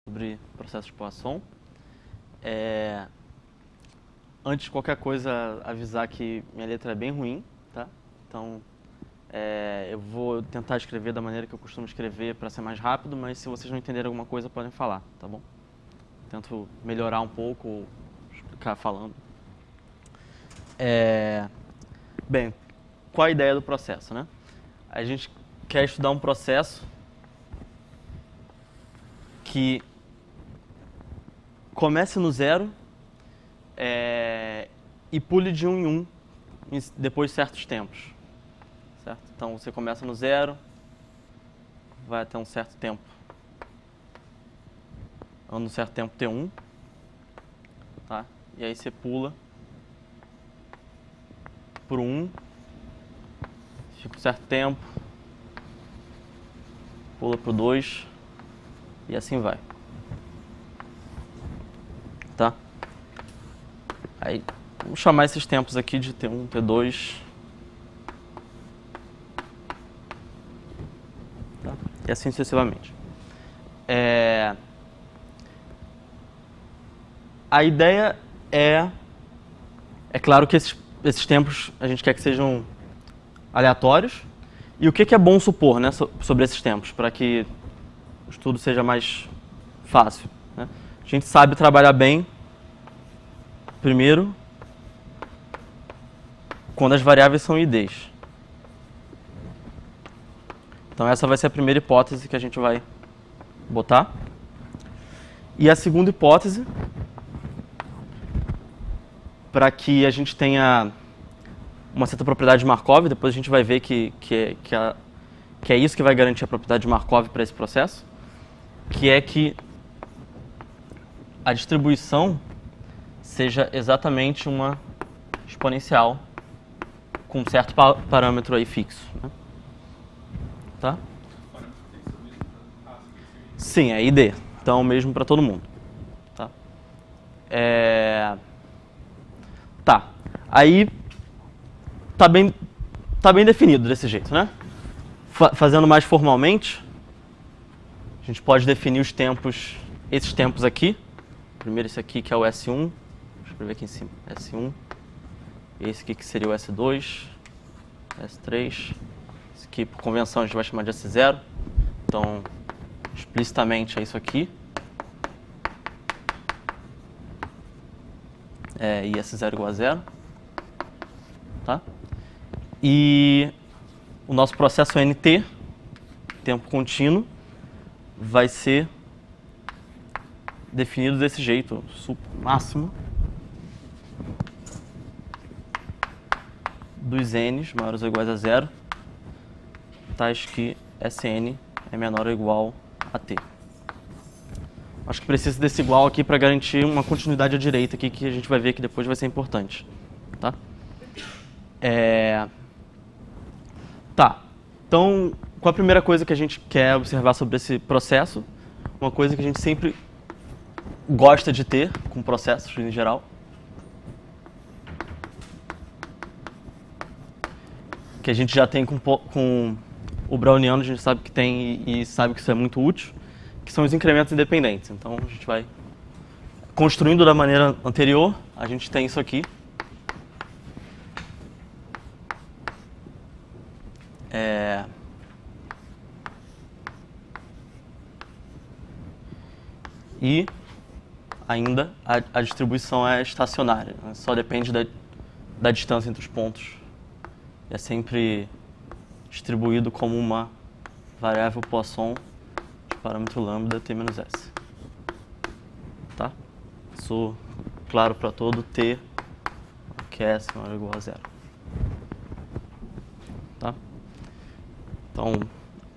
Sobre processos de Poisson. Antes de qualquer coisa, avisar que minha letra é bem ruim, tá? Então, eu vou tentar escrever da maneira que eu costumo escrever para ser mais rápido, mas se vocês não entenderem alguma coisa, podem falar, tá bom? Tento melhorar um pouco ou explicar falando. Bem, qual a ideia do processo, né? A gente quer estudar um processo que comece no zero e pule de 1 em 1 depois de certos tempos. Certo? Então você começa no zero, vai até um certo tempo. Um certo tempo T1, tá? E aí você pula por 1, fica um certo tempo, pula pro 2 e assim vai. Tá? Aí, vamos chamar esses tempos aqui de T1, T2. Tá? E assim sucessivamente. A ideia é claro que esses tempos a gente quer que sejam aleatórios. E o que é bom supor, né, sobre esses tempos, para que o estudo seja mais fácil, né? A gente sabe trabalhar bem, primeiro, quando as variáveis são IDs. Então essa vai ser a primeira hipótese que a gente vai botar. E a segunda hipótese, para que a gente tenha uma certa propriedade de Markov, depois a gente vai ver que é isso que vai garantir a propriedade de Markov para esse processo, que é que a distribuição seja exatamente uma exponencial com um certo parâmetro aí fixo, né? Tá? Sim, é ID. Então, mesmo para todo mundo. Tá? Tá. Aí, tá bem definido desse jeito, né? Fazendo mais formalmente, a gente pode definir os tempos, esses tempos aqui. Primeiro esse aqui que é o S1, vou escrever aqui em cima, S1. Esse aqui que seria o S2, S3. Esse aqui, por convenção, a gente vai chamar de S0. Então, explicitamente é isso aqui. E S0 igual a 0. Tá? E o nosso processo NT, tempo contínuo, vai ser definido desse jeito, máximo dos n's maiores ou iguais a 0, tais que Sn é menor ou igual a t. Acho que precisa desse igual aqui para garantir uma continuidade à direita aqui, que a gente vai ver que depois vai ser importante. Tá? Tá. Então, qual a primeira coisa que a gente quer observar sobre esse processo? Uma coisa que a gente sempre gosta de ter com processos em geral. Que a gente já tem com o browniano, a gente sabe que tem e sabe que isso é muito útil, que são os incrementos independentes. Então, a gente vai construindo da maneira anterior, a gente tem isso aqui. E ainda a distribuição é estacionária, né? Só depende da distância entre os pontos. É sempre distribuído como uma variável Poisson de parâmetro lambda t-s. Tá? Isso claro para todo t que é s maior ou igual a 0. Tá? Então,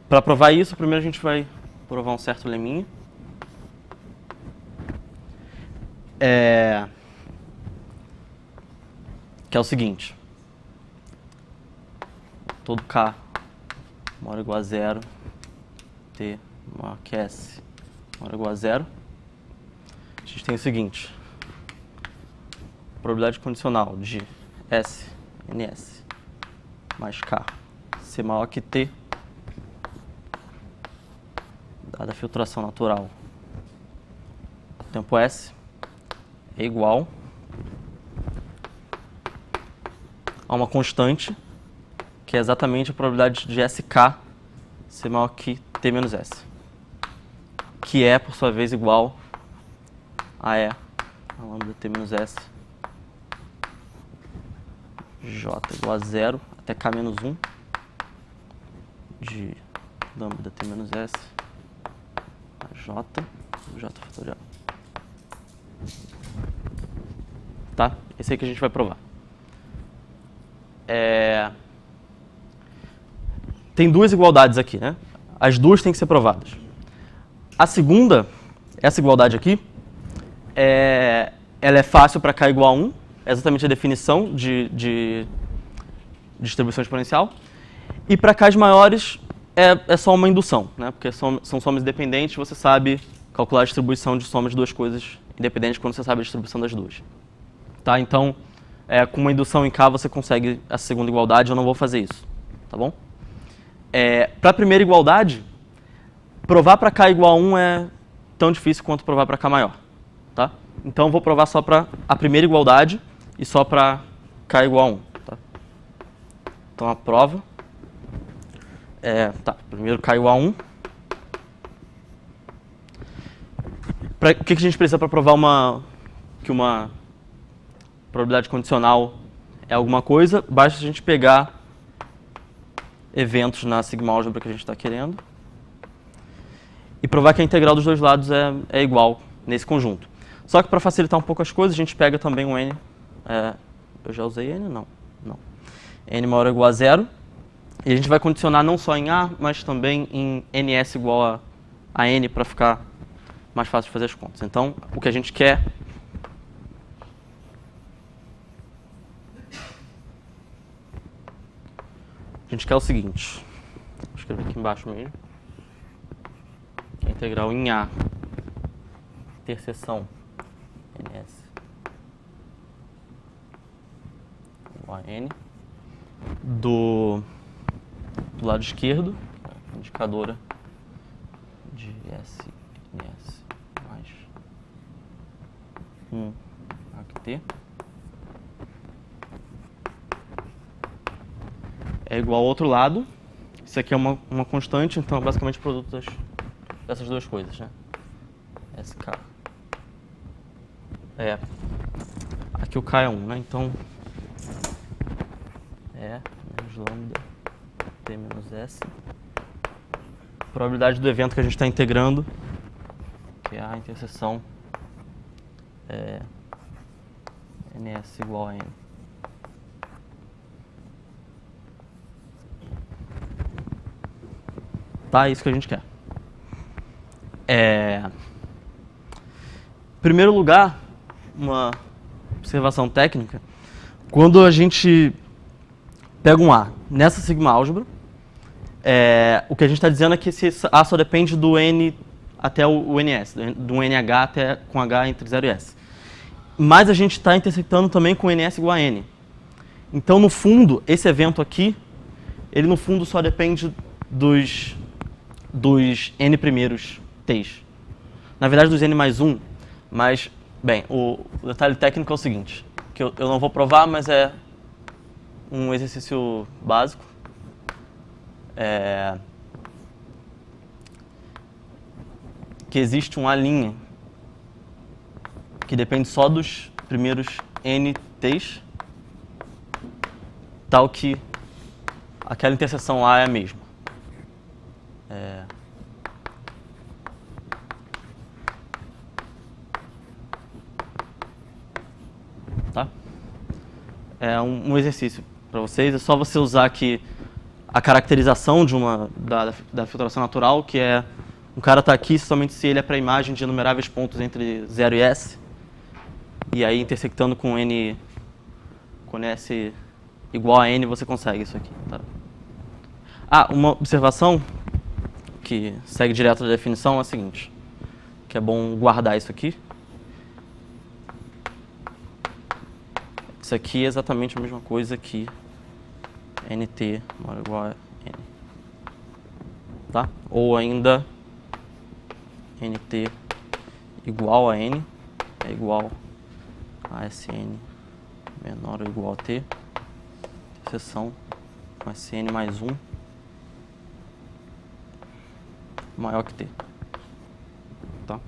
para provar isso, primeiro a gente vai provar um certo leminha. Que é o seguinte. Todo k maior ou igual a 0, t maior que s maior ou igual a 0. A gente tem o seguinte. Probabilidade condicional de s, ns, mais k ser maior que t, dada a filtração natural tempo S é igual a uma constante, que é exatamente a probabilidade de SK ser maior que T menos S, que é, por sua vez, igual a E, a lambda T menos S, J igual a 0 até K menos 1 de lambda T menos S, a J fatorial. Tá? Esse aí que a gente vai provar. Tem duas igualdades aqui, né? As duas têm que ser provadas. A segunda, essa igualdade aqui, ela é fácil para K igual a 1, é exatamente a definição de distribuição exponencial. E para K's maiores é só uma indução, né? Porque são somas independentes, você sabe calcular a distribuição de somas de duas coisas independentes quando você sabe a distribuição das duas. Tá? Então, com uma indução em K você consegue a segunda igualdade, eu não vou fazer isso, tá bom? Para a primeira igualdade, provar para K igual a 1 é tão difícil quanto provar para K maior, tá? Então, eu vou provar só para a primeira igualdade e só para K igual a 1, tá? Então, a prova primeiro K igual a 1. O que a gente precisa para provar que uma probabilidade condicional é alguma coisa? Basta a gente pegar eventos na sigma álgebra que a gente está querendo e provar que a integral dos dois lados é igual nesse conjunto. Só que para facilitar um pouco as coisas, a gente pega também o n. Eu já usei n? Não. N maior ou igual a 0. E a gente vai condicionar não só em A, mas também em ns igual a n para ficar mais fácil de fazer as contas. Então, o que a gente quer é o seguinte. Vou escrever aqui embaixo mesmo. Que é a integral em A, interseção ns igual a n, do lado esquerdo, indicadora de S, ns mais 1 ht é igual ao outro lado. Isso aqui é uma constante, então é basicamente o produto dessas duas coisas, né? SK. Aqui o K é 1, né? Então, menos lambda T menos S. Probabilidade do evento que a gente está integrando, que é a interseção ns igual a n. Tá, é isso que a gente quer. Em primeiro lugar, uma observação técnica. Quando a gente pega um A nessa sigma álgebra, o que a gente está dizendo é que esse A só depende do N até o NS, do NH até com H entre 0 e S. Mas a gente está intersectando também com NS igual a N. Então, no fundo, esse evento aqui, ele no fundo só depende dos N primeiros T's. Na verdade, dos N mais 1, mas, bem, o detalhe técnico é o seguinte, que eu não vou provar, mas é um exercício básico. Que existe um A' que depende só dos primeiros N T's, tal que aquela interseção A é a mesma. Tá? É um exercício para vocês, é só você usar aqui a caracterização da filtração natural, que é um cara está aqui somente se ele é para a imagem de inumeráveis pontos entre 0 e S, e aí intersectando com N, com S igual a N, você consegue isso aqui. Tá? Uma observação que segue direto da definição é a seguinte, que é bom guardar isso aqui. Isso aqui é exatamente a mesma coisa que nt maior ou igual a n. Tá? Ou ainda nt igual a n é igual a Sn menor ou igual a t, interseção com Sn mais 1 maior que t. Tá?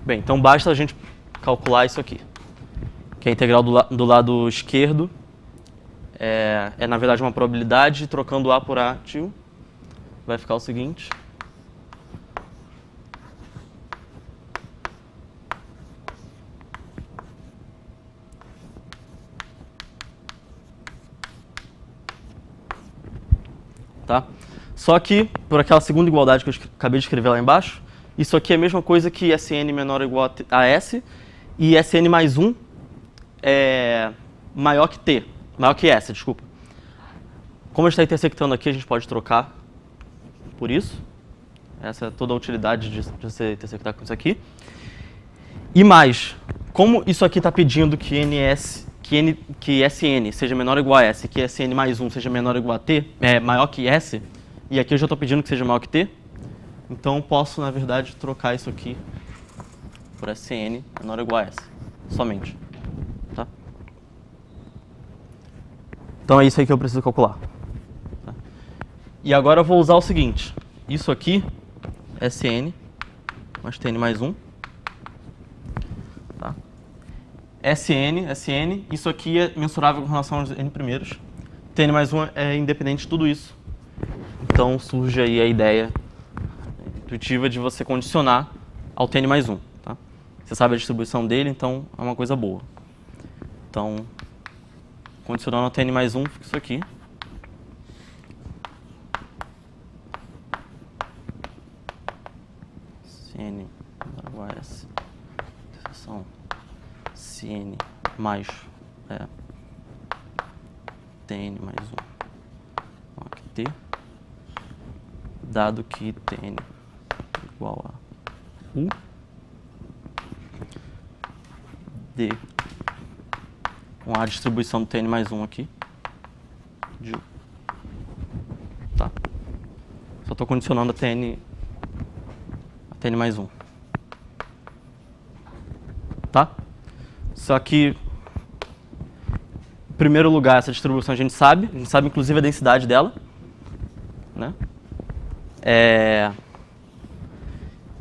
Bem, então basta a gente calcular isso aqui, que a integral do lado esquerdo é na verdade uma probabilidade, trocando A por A tio, vai ficar o seguinte. Tá? Só que, por aquela segunda igualdade que eu acabei de escrever lá embaixo, isso aqui é a mesma coisa que Sn menor ou igual a S, e Sn mais 1 é maior que T, maior que S, desculpa. Como a gente está intersectando aqui, a gente pode trocar por isso. Essa é toda a utilidade de você intersectar com isso aqui. E mais, como isso aqui está pedindo que Sn seja menor ou igual a S, que Sn mais 1 seja menor ou igual a T, maior que S, e aqui eu já estou pedindo que seja maior que T, então eu posso, na verdade, trocar isso aqui por Sn menor ou igual a S, somente. Tá? Então é isso aí que eu preciso calcular. Tá? E agora eu vou usar o seguinte, isso aqui, Sn mais Tn mais 1, tá? Sn, isso aqui é mensurável com relação aos n primeiros. Tn mais 1 é independente de tudo isso. Então surge aí a ideia intuitiva de você condicionar ao Tn mais 1. Tá? Você sabe a distribuição dele, então é uma coisa boa. Então, condicionando ao Tn mais 1, fica isso aqui. Cn igual a S, interseção Cn mais Tn mais 1 maior que T, dado que Tn igual a U, D com a distribuição do Tn mais 1 aqui, de U. Tá? Só estou condicionando a Tn mais 1. Tá? Só que, em primeiro lugar, essa distribuição a gente sabe inclusive a densidade dela. Né?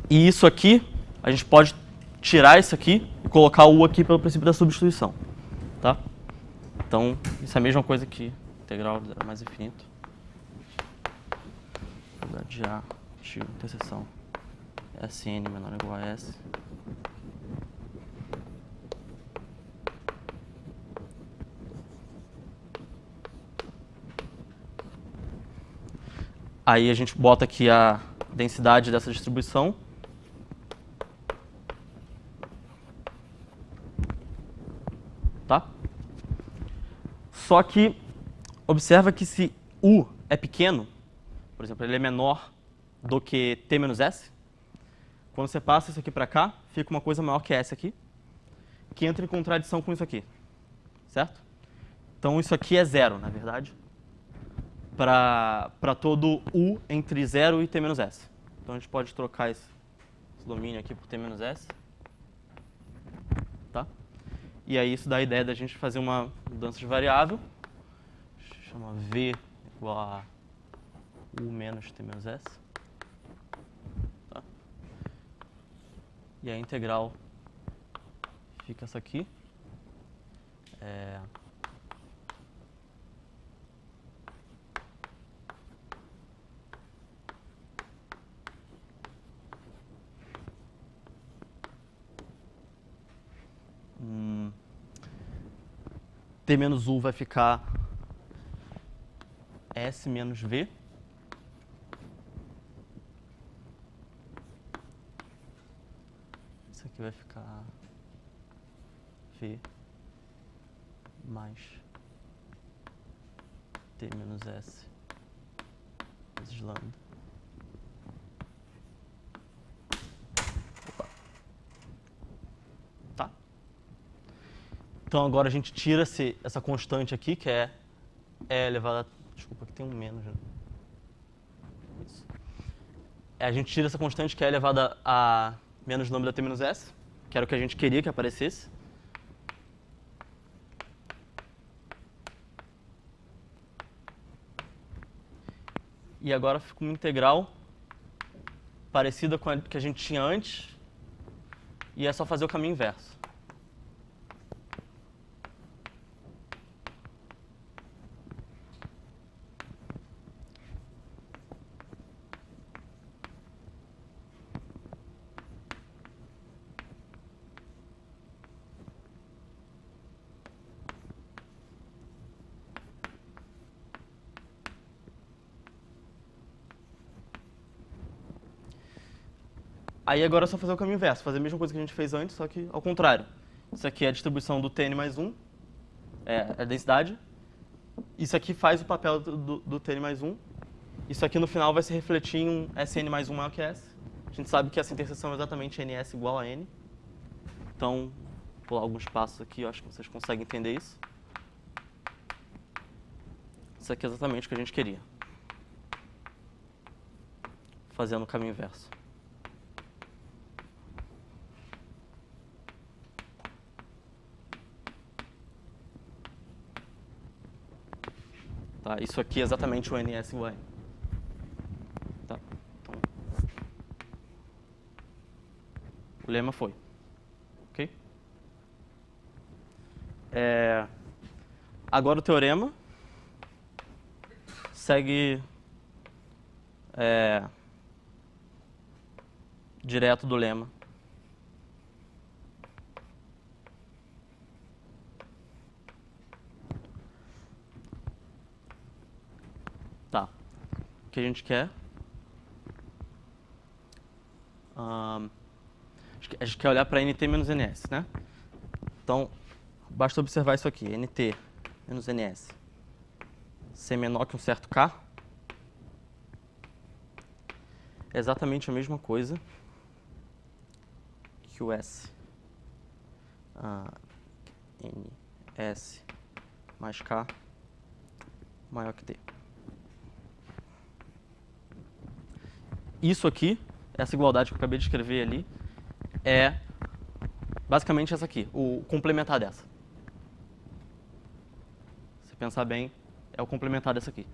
E isso aqui, a gente pode tirar isso aqui e colocar o U aqui pelo princípio da substituição. Tá? Então, isso é a mesma coisa que integral de zero mais infinito. De A, de interseção Sn menor ou igual a S. Aí a gente bota aqui a densidade dessa distribuição. Tá? Só que observa que se U é pequeno, por exemplo, ele é menor do que T menos S, quando você passa isso aqui para cá, fica uma coisa maior que S aqui, que entra em contradição com isso aqui. Certo? Então isso aqui é zero, na verdade, para todo U entre 0 e T menos S. Então a gente pode trocar esse domínio aqui por T menos S. Tá? E aí isso dá a ideia da gente fazer uma mudança de variável. Chama V igual a U menos T menos S. Tá? E a integral fica essa aqui. T menos U vai ficar S menos V. Isso aqui vai ficar V mais T menos S vezes lambda. Opa. Tá? Então agora a gente tira essa constante aqui, que é elevada a... Desculpa, aqui tem um menos. Né? Isso. a gente tira essa constante que é elevada a menos lambda t menos s, que era o que a gente queria que aparecesse. E agora fica uma integral parecida com a que a gente tinha antes, e é só fazer o caminho inverso. Aí agora é só fazer o caminho inverso, fazer a mesma coisa que a gente fez antes, só que ao contrário. Isso aqui é a distribuição do Tn mais 1, é a densidade. Isso aqui faz o papel do Tn mais 1. Isso aqui no final vai se refletir em um Sn mais 1 maior que S. A gente sabe que essa interseção é exatamente Ns igual a N. Então, vou pular alguns passos aqui, eu acho que vocês conseguem entender isso. Isso aqui é exatamente o que a gente queria. Fazendo o caminho inverso. Tá? Isso aqui é exatamente o Ns igual a N. Tá? Então, o lema foi. Ok? Agora o teorema segue direto do lema. Tá. O que a gente quer? A gente quer olhar para NT menos NS, né? Então, basta observar isso aqui. NT menos NS ser menor que um certo K é exatamente a mesma coisa que o S. NS mais K maior que T. Isso aqui, essa igualdade que eu acabei de escrever ali, é basicamente essa aqui, o complementar dessa. Se pensar bem, é o complementar dessa aqui.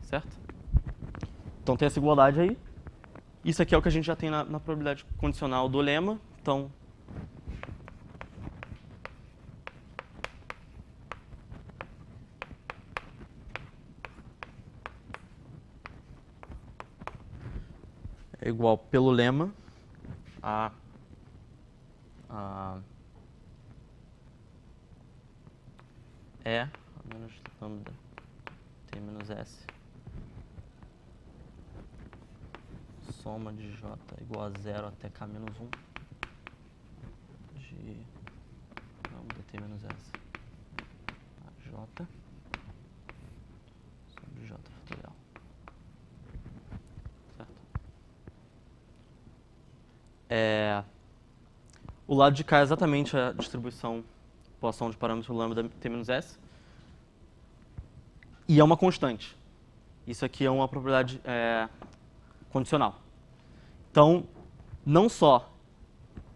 Certo? Então tem essa igualdade aí. Isso aqui é o que a gente já tem na probabilidade condicional do lema. Então, é igual pelo lema a E menos lambda T menos S soma de J igual a 0 até K menos 1 de lambda T menos S a J soma de J fatorial. Certo? O lado de cá é exatamente a distribuição Poisson de parâmetro lambda T menos S. E é uma constante. Isso aqui é uma propriedade condicional. Então, não só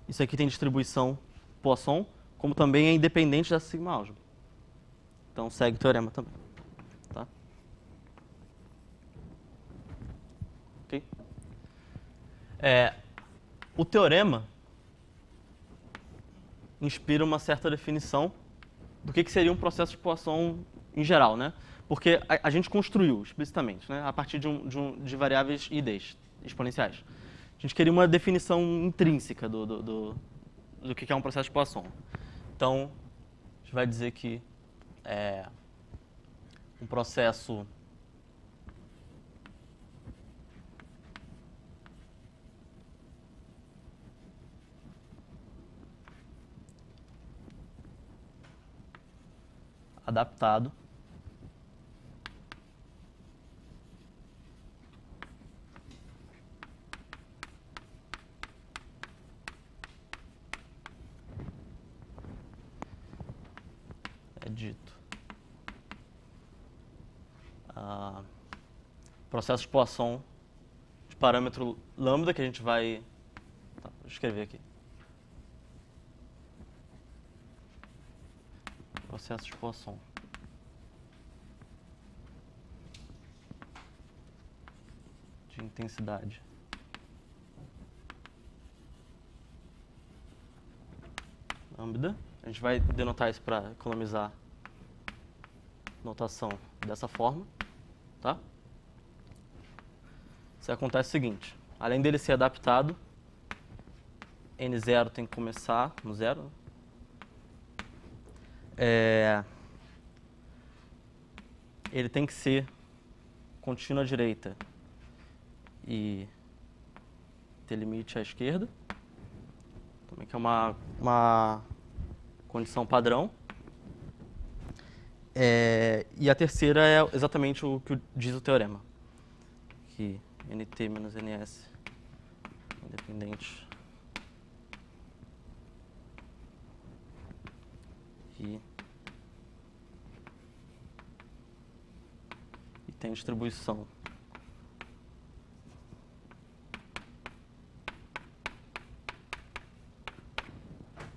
isso aqui tem distribuição Poisson, como também é independente dessa sigma álgebra. Então, segue o teorema também. Tá? Ok? O teorema inspira uma certa definição do que seria um processo de Poisson em geral, né? Porque a gente construiu explicitamente, né? A partir de variáveis IDs, exponenciais. A gente queria uma definição intrínseca do que é um processo de Poisson. Então, a gente vai dizer que um processo adaptado é dito processo de Poisson de parâmetro lambda que a gente vai... Tá, vou escrever aqui. Processo de Poisson. De intensidade. Lambda. A gente vai denotar isso para economizar notação dessa forma, tá? Se acontece o seguinte, além dele ser adaptado, N0 tem que começar no zero. Ele tem que ser contínuo à direita e ter limite à esquerda, também que é uma condição padrão. E a terceira é exatamente o que diz o teorema, que NT menos NS independente e tem distribuição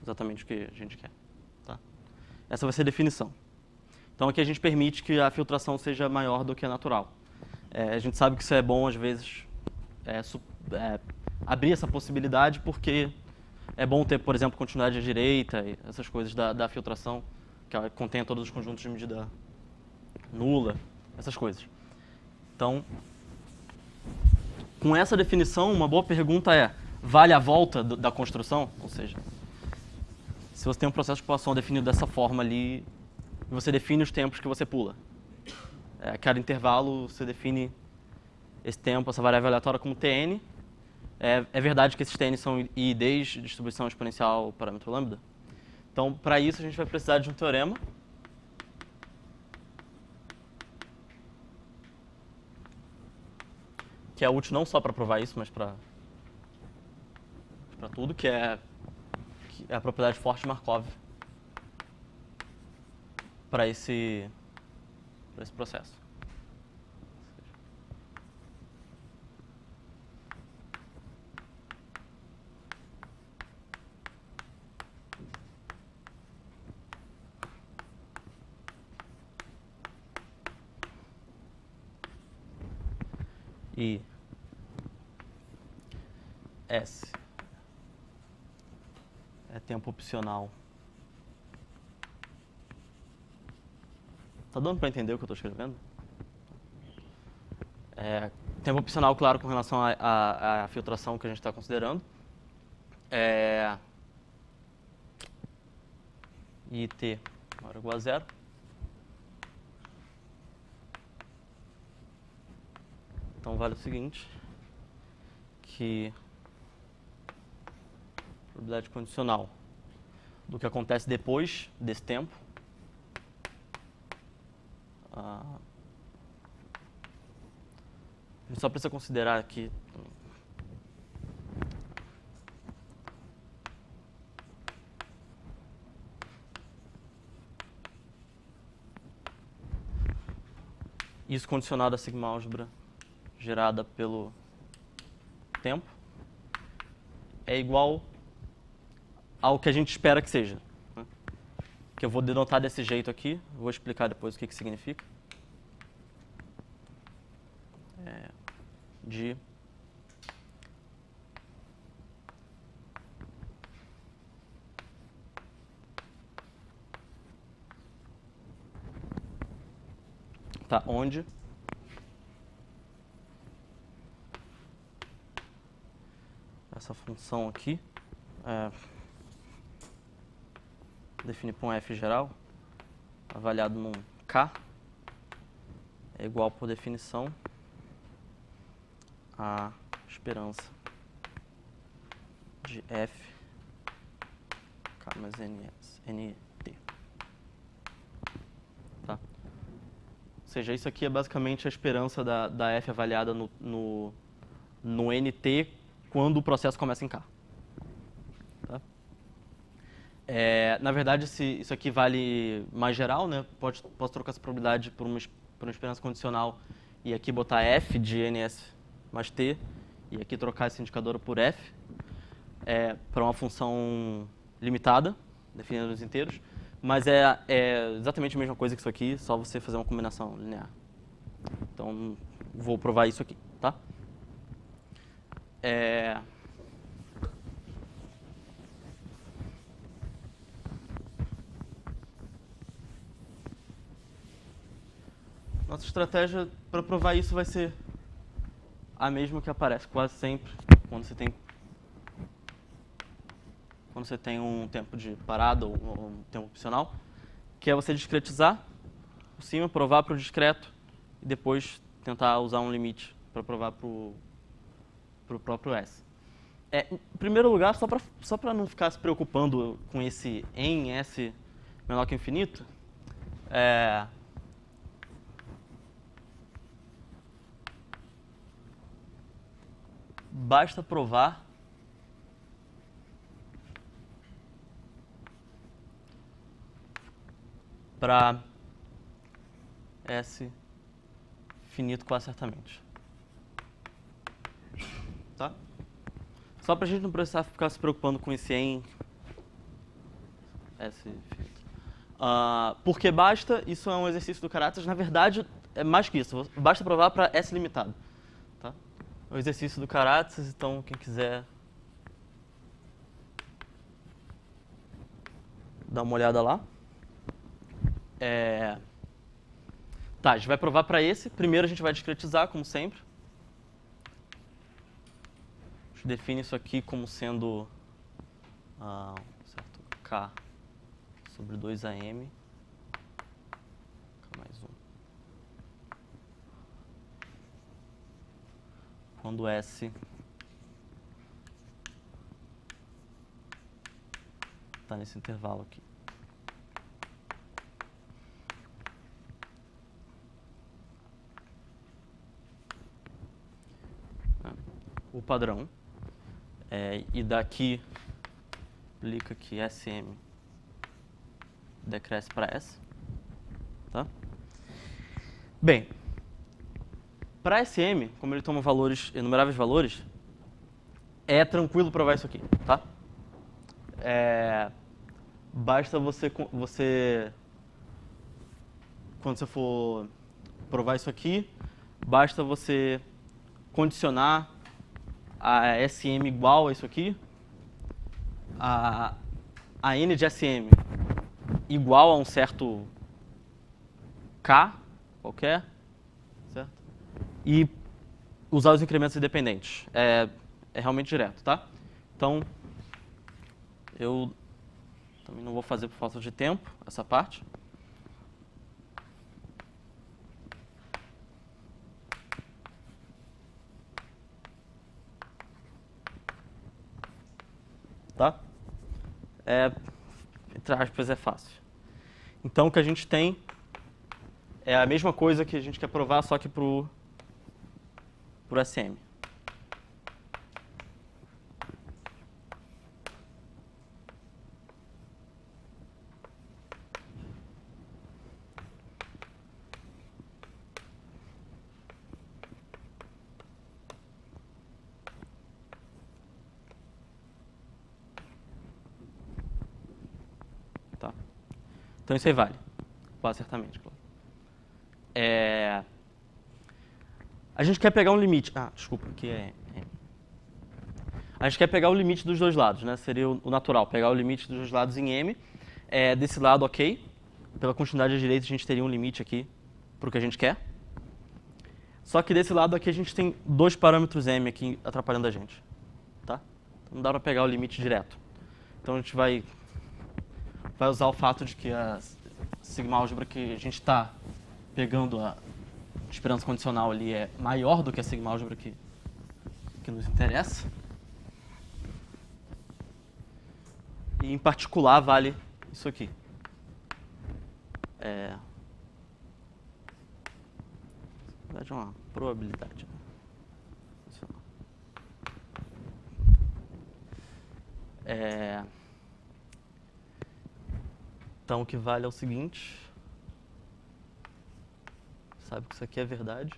exatamente o que a gente quer. Tá? Essa vai ser a definição. Então aqui a gente permite que a filtração seja maior do que a natural. A gente sabe que isso é bom, às vezes, abrir essa possibilidade, porque é bom ter, por exemplo, continuidade à direita, e essas coisas da filtração, que ela contém todos os conjuntos de medida nula, essas coisas. Então, com essa definição, uma boa pergunta é, vale a volta da construção? Ou seja, se você tem um processo de Poisson definido dessa forma ali, você define os tempos que você pula. A cada intervalo, você define esse tempo, essa variável aleatória como Tn. É verdade que esses Tn são IDs, distribuição exponencial parâmetro lambda. Então, para isso, a gente vai precisar de um teorema. Que é útil não só para provar isso, mas para tudo, que é a propriedade forte de Markov para esse processo. E S é tempo opcional. Tá dando para entender o que eu estou escrevendo? Tempo opcional, claro, com relação à filtração que a gente está considerando. E t maior ou igual a zero. Então vale o seguinte, que a probabilidade condicional do que acontece depois desse tempo a gente só precisa considerar aqui isso condicionado a sigma álgebra gerada pelo tempo é igual ao que a gente espera que seja. Né? Que eu vou denotar desse jeito aqui, vou explicar depois o que significa. De tá, onde essa função aqui define para um f geral avaliado num k é igual, por definição, a esperança de f k mais nt. Tá? Ou seja, isso aqui é basicamente a esperança da f avaliada no nt quando o processo começa em k. Tá? Na verdade, isso aqui vale mais geral, né? Posso trocar essa probabilidade por uma esperança condicional e aqui botar f de ns mais t e aqui trocar esse indicador por f, para uma função limitada, definida nos inteiros, mas é exatamente a mesma coisa que isso aqui, só você fazer uma combinação linear. Então, vou provar isso aqui, tá? Nossa estratégia para provar isso vai ser a mesma que aparece quase sempre quando você tem um tempo de parada ou um tempo opcional, que é você discretizar por cima, provar para o discreto e depois tentar usar um limite para provar para o próprio S. Em primeiro lugar, só para não ficar se preocupando com esse em S menor que infinito, basta provar para S finito quase certamente. Tá? Só para a gente não precisar ficar se preocupando com esse em S finito. Porque basta, isso é um exercício do Karatas, na verdade é mais que isso, basta provar para S limitado. Tá? É o exercício do Karatas, então quem quiser dar uma olhada lá. Tá, a gente vai provar para esse. Primeiro a gente vai discretizar, como sempre. A gente define isso aqui como sendo certo, K sobre 2AM. K mais 1. Quando S está nesse intervalo aqui. O padrão. E daqui implica que SM decresce para S. Tá? Bem, para SM, como ele toma valores, enumeráveis valores, é tranquilo provar isso aqui, tá? Basta você, quando você for provar isso aqui, basta você condicionar a SM igual a isso aqui, a N de SM igual a um certo K qualquer, certo? E usar os incrementos independentes. É realmente direto, tá? Então, eu também não vou fazer por falta de tempo essa parte. Tá? Entre aspas, é fácil. Então, o que a gente tem é a mesma coisa que a gente quer provar, só que pro SM. Tá. Então, isso aí vale. Quase certamente, claro. A gente quer pegar um limite. Desculpa, aqui a gente quer pegar o limite dos dois lados, né? Seria o natural, pegar o limite dos dois lados em M. Desse lado, ok. Pela continuidade à direita, a gente teria um limite aqui para o que a gente quer. Só que desse lado aqui, a gente tem dois parâmetros M aqui atrapalhando a gente. Tá? Então, não dá para pegar o limite direto. Então, a gente vai usar o fato de que a sigma álgebra que a gente está pegando a esperança condicional ali é maior do que a sigma álgebra que nos interessa. E, em particular, vale isso aqui. Na verdade, é uma probabilidade. Então, o que vale é o seguinte. Sabe que isso aqui é verdade.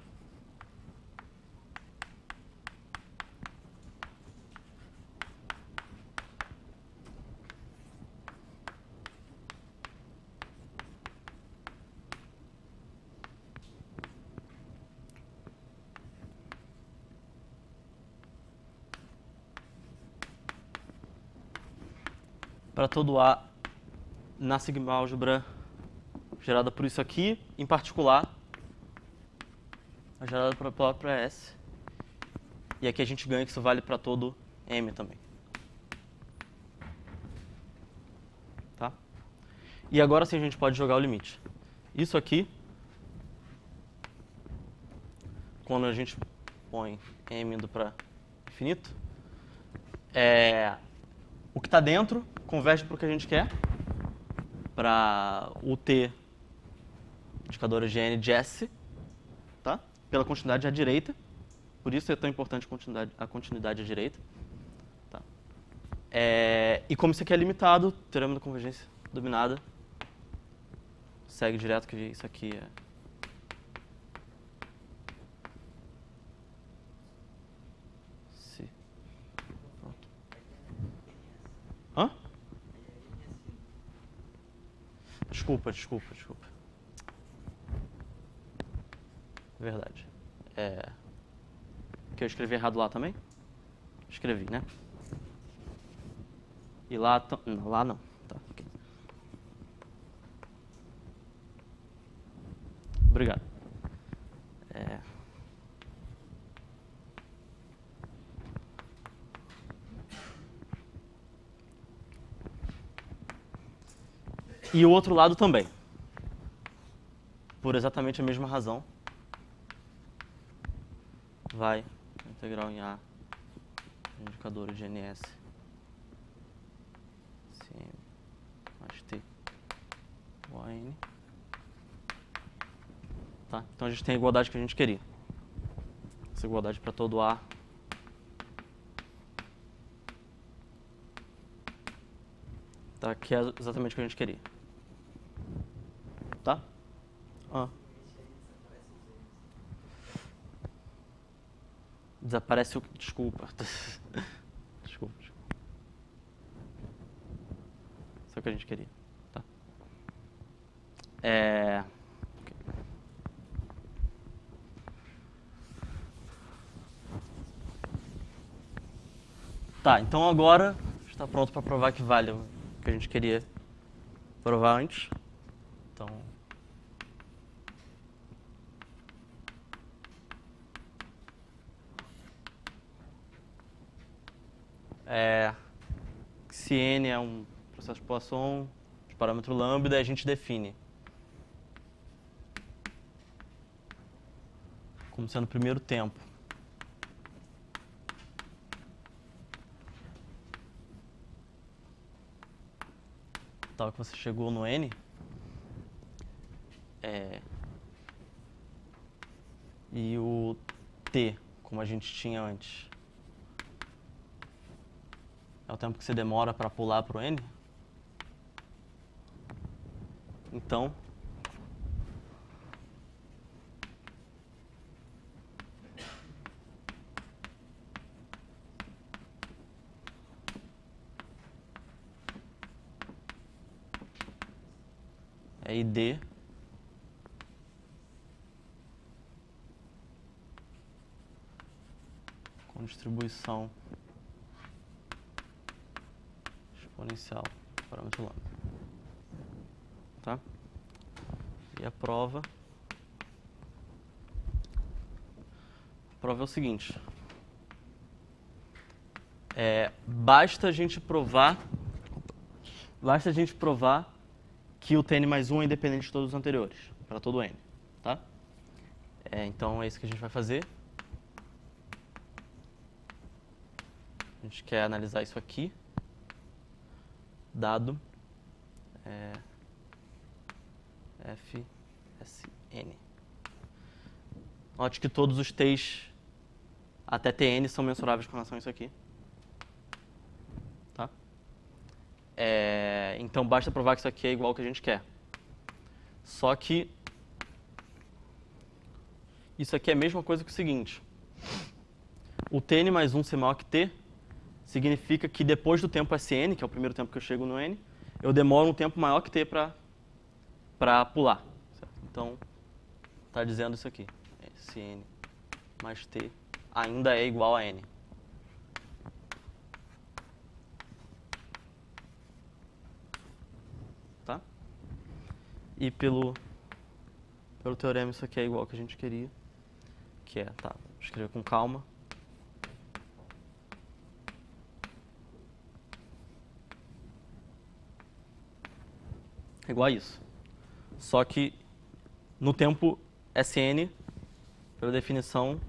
para todo A na sigma álgebra gerada por isso aqui, em particular, a gerada pela própria S. E aqui a gente ganha que isso vale para todo M também. Tá? E agora sim a gente pode jogar o limite. Isso aqui, quando a gente põe M indo para infinito, o que está dentro converge para o que a gente quer, para o T indicador de N de S, tá? Pela continuidade à direita. Por isso é tão importante a continuidade à direita. Tá? E como isso aqui é limitado, o teorema da convergência dominada segue direto que isso aqui é... Pronto. Hã? Desculpa. Verdade. Que eu escrevi errado lá também? Escrevi, né? E lá... Não, lá não. Tá, ok. Obrigado. E o outro lado também. Por exatamente a mesma razão. Vai integral em A, indicador de NS, CM, mais T, ON. Tá? Então a gente tem a igualdade que a gente queria. Essa igualdade para todo A. Tá? Que é exatamente o que a gente queria. Tá? Desaparece o... Desculpa. Desculpa. Isso é o que a gente queria. Tá? Okay. Tá, então agora está pronto para provar que vale o que a gente queria provar antes. Então... se N é um processo de Poisson de parâmetro lambda, a gente define como sendo o primeiro tempo tal que você chegou no N, e o T, como a gente tinha antes, é o tempo que você demora para pular para o N. Então, é ID com distribuição exponencial parâmetro lambda. Tá? E a prova é o seguinte. Basta a gente provar que o Tn mais 1 é independente de todos os anteriores, para todo N. Tá? Então é isso que a gente vai fazer. A gente quer analisar isso aqui, dado Fsn. Note que todos os T's até Tn são mensuráveis com relação a isso aqui. Tá? Então basta provar que isso aqui é igual ao que a gente quer. Só que isso aqui é a mesma coisa que o seguinte. O Tn mais 1 ser maior que T significa que depois do tempo Sn, que é o primeiro tempo que eu chego no N, eu demoro um tempo maior que T para pular. Certo? Então, está dizendo isso aqui. Sn mais T ainda é igual a N. e pelo teorema isso aqui é igual ao que a gente queria, que é, tá, vou escrever com calma. É igual a isso. Só que no tempo Sn, pela definição,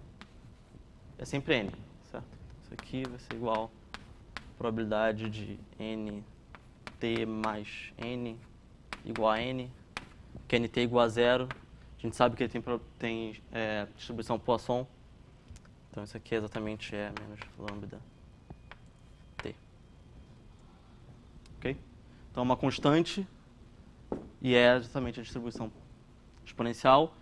é sempre n, certo? Isso aqui vai ser igual a probabilidade de nt mais n igual a n, que nt é igual a zero. A gente sabe que ele tem distribuição Poisson. Então isso aqui exatamente é menos lambda t. Ok? Então é uma constante e é exatamente a distribuição exponencial.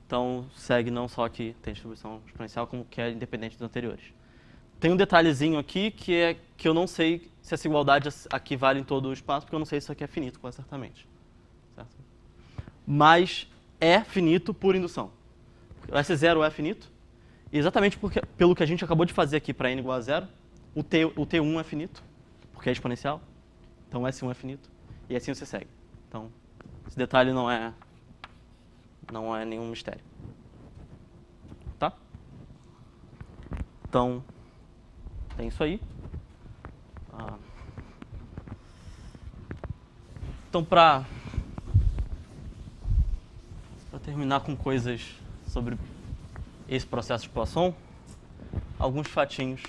Então segue não só que tem distribuição exponencial, como que é independente dos anteriores. Tem um detalhezinho aqui que eu não sei se essa igualdade aqui vale em todo o espaço, porque eu não sei se isso aqui é finito, quase certamente. Certo? Mas é finito por indução. O S0 é finito, e exatamente pelo que a gente acabou de fazer aqui para n igual a zero, o T1 é finito, porque é exponencial, então o S1 é finito, e assim você segue. Então, esse detalhe não é nenhum mistério. Tá? Então, tem isso aí. Então, para terminar com coisas sobre esse processo de Poisson, alguns fatinhos.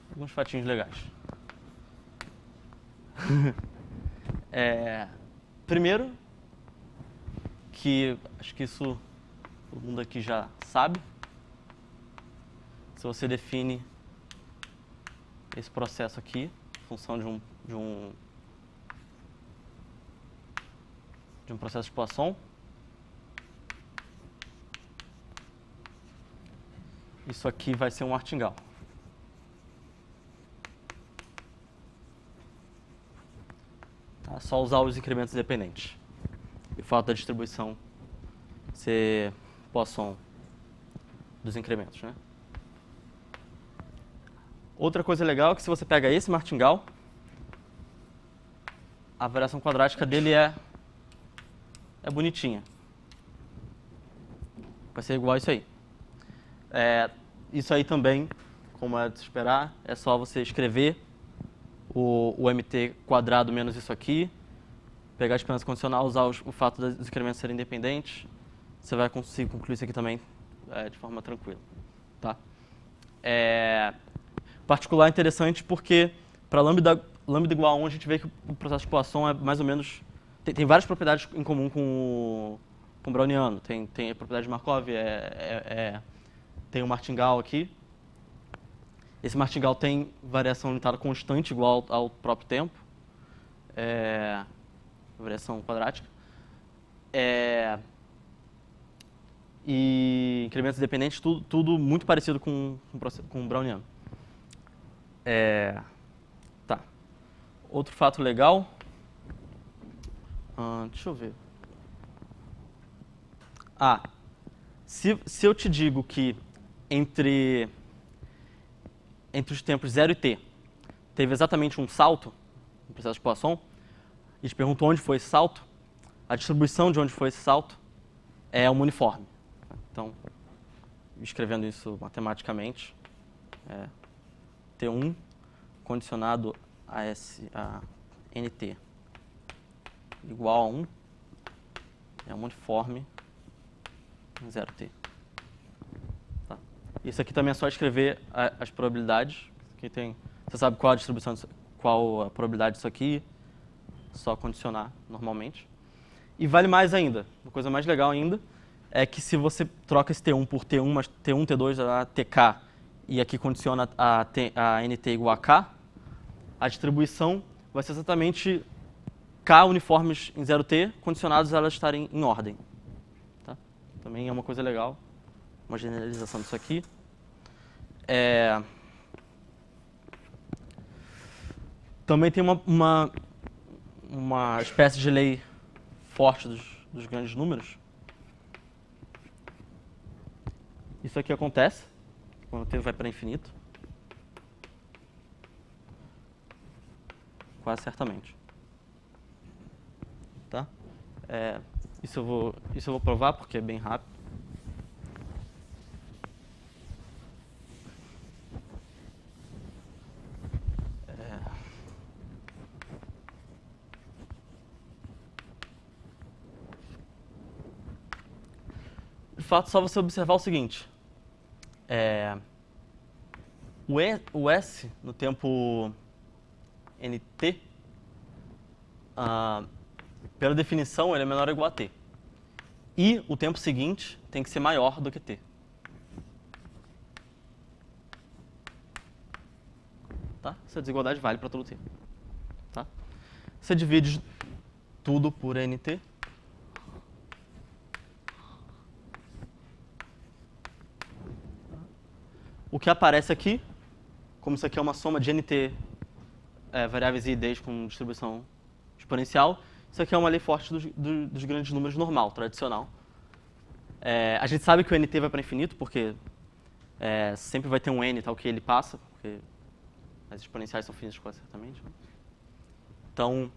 Alguns fatinhos legais. Primeiro, que acho que isso todo mundo aqui já sabe. Se você define esse processo aqui, em função de um processo de Poisson, isso aqui vai ser um martingale. Tá? Só usar os incrementos dependentes. E o fato da distribuição ser Poisson dos incrementos, né? Outra coisa legal é que se você pega esse martingale, a variação quadrática dele é bonitinha. Vai ser igual a isso aí. Isso aí também, como é de se esperar, é só você escrever o mt quadrado menos isso aqui, pegar a esperança condicional, usar o fato dos incrementos serem independentes, você vai conseguir concluir isso aqui também de forma tranquila. Tá? Particular interessante porque para lambda igual a 1 a gente vê que o processo de Poisson é mais ou menos... Tem várias propriedades em comum com o browniano. Tem a propriedade de Markov, tem o martingale aqui. Esse martingale tem variação limitada constante igual ao próprio tempo. Variação quadrática. E incrementos dependentes, tudo muito parecido com o browniano. Tá. Outro fato legal. Deixa eu ver. Se eu te digo que entre os tempos 0 e t teve exatamente um salto no processo de Poisson, e te pergunto onde foi esse salto, a distribuição de onde foi esse salto é uma uniforme. Então, escrevendo isso matematicamente, T1 condicionado a NT igual a 1 é uma uniforme em 0t. Tá. Isso aqui também é só escrever as probabilidades. Aqui você sabe qual a distribuição, qual a probabilidade disso aqui, só condicionar normalmente. E vale mais ainda, uma coisa mais legal ainda, é que se você troca esse T1 por T1, mas T1, T2, a TK, e aqui condiciona a NT igual a K, a distribuição vai ser exatamente K uniformes em 0t, condicionados a elas estarem em ordem. Tá? Também é uma coisa legal, uma generalização disso aqui. Também tem uma espécie de lei forte dos grandes números. Isso aqui acontece quando o tempo vai para infinito. quase certamente. Tá? Isso eu vou provar porque é bem rápido. De fato, só você observar o seguinte. O S no tempo nt, pela definição, ele é menor ou igual a t. E o tempo seguinte tem que ser maior do que t. Tá? Essa desigualdade vale para todo tempo. Tá? Você divide tudo por nt. O que aparece aqui, como isso aqui é uma soma de nt variáveis i e ds com distribuição exponencial, isso aqui é uma lei forte dos grandes números normal, tradicional. A gente sabe que o nt vai para infinito, porque sempre vai ter um n tal que ele passa, porque as exponenciais são finitas quase certamente. Então,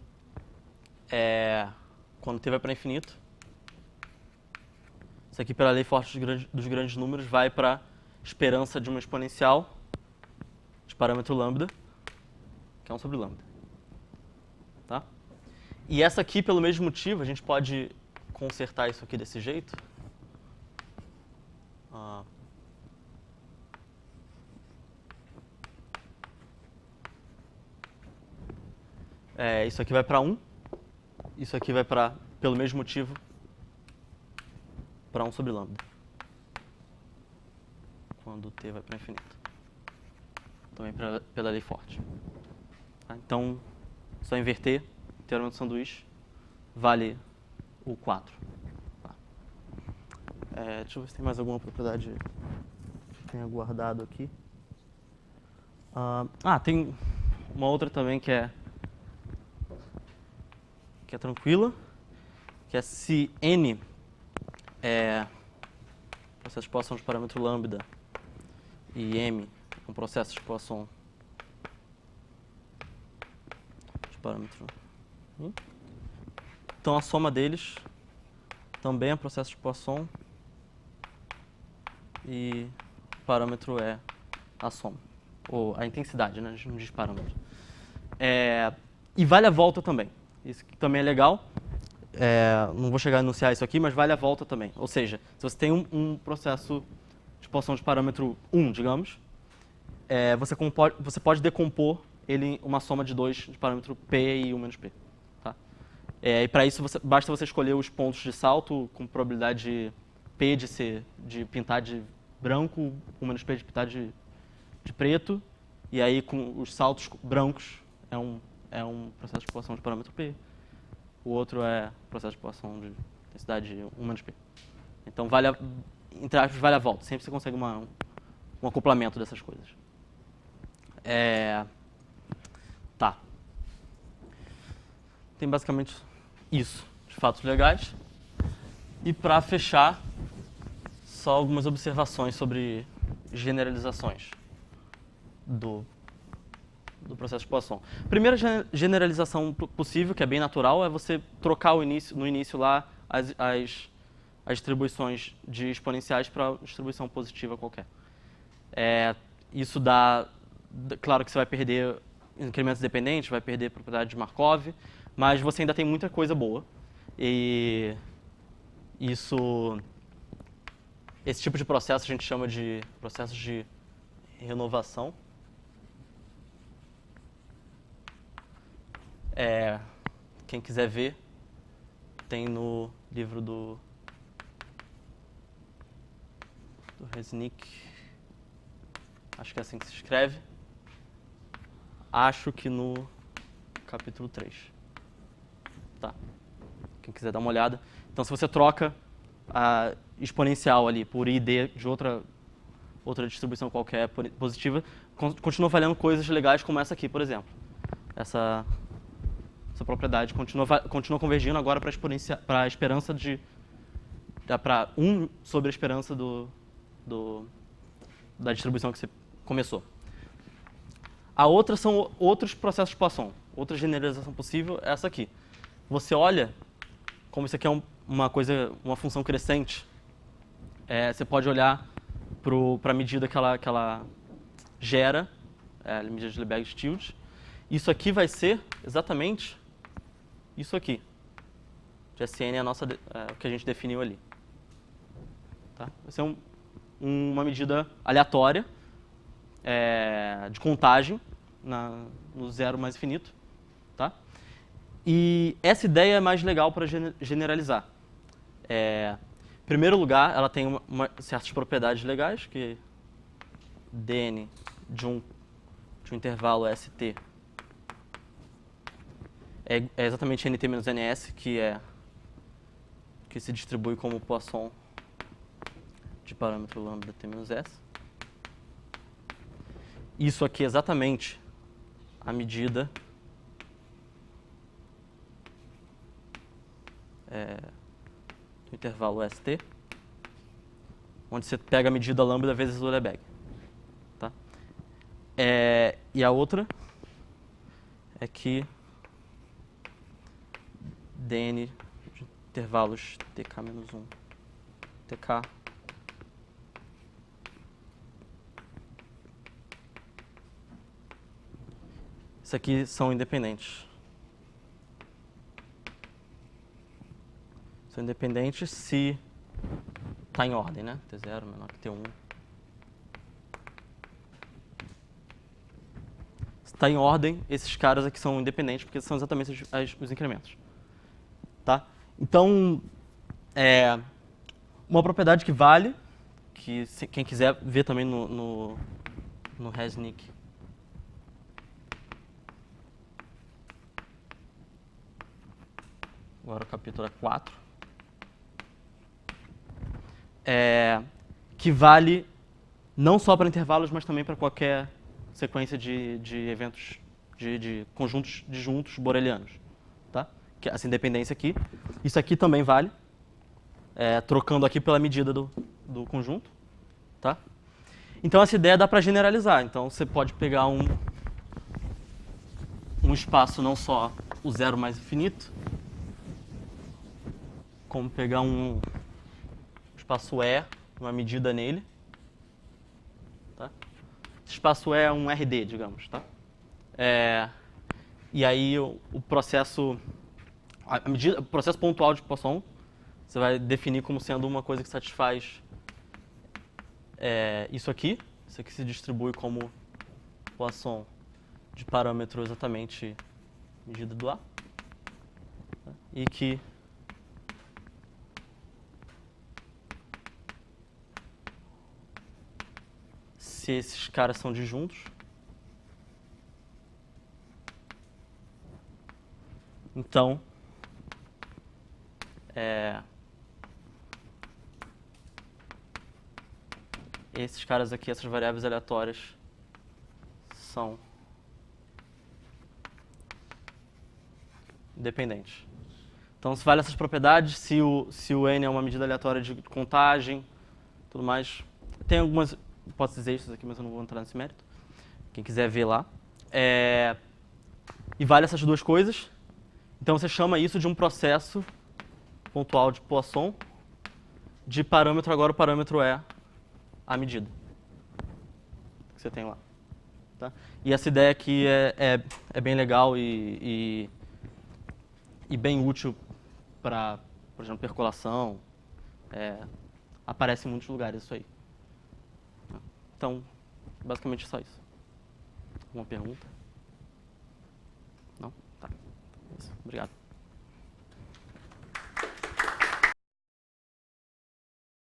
quando t vai para infinito, isso aqui pela lei forte dos grandes números vai para esperança de uma exponencial de parâmetro lambda, que é 1 sobre lambda. Tá? E essa aqui, pelo mesmo motivo, a gente pode consertar isso aqui desse jeito. Isso aqui vai para 1. Isso aqui vai para, pelo mesmo motivo, para 1 sobre lambda. Quando t vai para infinito. Também pela lei forte. Tá? Então, só inverter. Teorema do sanduíche vale o 4. Tá? Deixa eu ver se tem mais alguma propriedade que eu tenha guardado aqui. Tem uma outra também que é tranquila, que é se n é processo de Poisson de parâmetro lambda e m é um processo de Poisson de parâmetro. Então a soma deles também é processo de Poisson e o parâmetro é a soma, ou a intensidade, né? A gente não diz parâmetro. E vale a volta também. Isso também é legal. Não vou chegar a enunciar isso aqui, mas vale a volta também. Ou seja, se você tem um processo de Poisson de parâmetro 1, digamos, você pode decompor ele em uma soma de 2 de parâmetro p e 1 menos p. Tá? E para isso, basta você escolher os pontos de salto com probabilidade p de pintar de branco, 1 menos p de pintar de preto, e aí com os saltos brancos é um processo de Poisson de parâmetro p. O outro é processo de Poisson de intensidade 1 menos p. Então, entre aspas, vale a volta. Sempre você consegue um acoplamento dessas coisas. Tá. Tem basicamente isso de fatos legais. E para fechar, só algumas observações sobre generalizações do processo de Poisson. A primeira generalização possível, que é bem natural, é você trocar no início lá as distribuições de exponenciais para distribuição positiva qualquer. Isso dá... Claro que você vai perder incrementos dependentes, vai perder propriedade de Markov, mas você ainda tem muita coisa boa. E esse tipo de processo a gente chama de processos de renovação. Quem quiser ver, tem no livro do Resnick, acho que é assim que se escreve, acho que no capítulo 3. Tá. Quem quiser dar uma olhada. Então, se você troca a exponencial ali por ID de outra distribuição qualquer positiva, continua valendo coisas legais como essa aqui, por exemplo. Essa propriedade continua convergindo agora para a esperança para 1 sobre a esperança da distribuição que você começou. A outra são outros processos de Poisson. outra generalização possível é essa aqui. Você olha, como isso aqui é uma função crescente, você pode olhar para a medida que ela gera, a medida de Lebesgue-Stieltjes. Isso aqui vai ser exatamente isso aqui. GSN é o que a gente definiu ali. Tá? Vai ser uma medida aleatória de contagem no zero mais infinito. Tá? E essa ideia é mais legal para generalizar. Em primeiro lugar, ela tem certas propriedades legais, que dn de um intervalo ST é exatamente nt menos ns, que se distribui como Poisson de parâmetro lambda t menos s. Isso aqui é exatamente a medida do intervalo ST, onde você pega a medida lambda vezes o Lebesgue. Tá? E a outra é que dn de intervalos tk menos 1, tk isso aqui são independentes. São independentes se está em ordem, né? T0 menor que T1. Se está em ordem, esses caras aqui são independentes, porque são exatamente os incrementos. Tá? Então, uma propriedade que vale, que quem quiser ver também no Resnick, agora o capítulo é 4, que vale não só para intervalos, mas também para qualquer sequência de eventos, de conjuntos disjuntos borelianos. Tá? Que essa independência aqui. Isso aqui também vale, trocando aqui pela medida do conjunto. Tá? Então essa ideia dá para generalizar. Então você pode pegar um espaço não só o zero mais infinito, como pegar um espaço E, uma medida nele. Tá? Esse espaço E é um RD, digamos. Tá? E aí o processo pontual de Poisson, você vai definir como sendo uma coisa que satisfaz isso aqui se distribui como Poisson de parâmetro exatamente medida do A. Tá? E que se esses caras são disjuntos, então esses caras aqui, essas variáveis aleatórias, são independentes. Então, se vale essas propriedades, se o n é uma medida aleatória de contagem, tudo mais. Tem algumas hipóteses extras aqui, mas eu não vou entrar nesse mérito. Quem quiser ver lá. E vale essas duas coisas. Então, você chama isso de um processo pontual de Poisson de parâmetro. Agora, o parâmetro é a medida que você tem lá. Tá? E essa ideia aqui é bem legal e bem útil para, por exemplo, percolação. Aparece em muitos lugares isso aí. Então, basicamente só isso. Alguma pergunta? Não? Tá. Isso. Obrigado.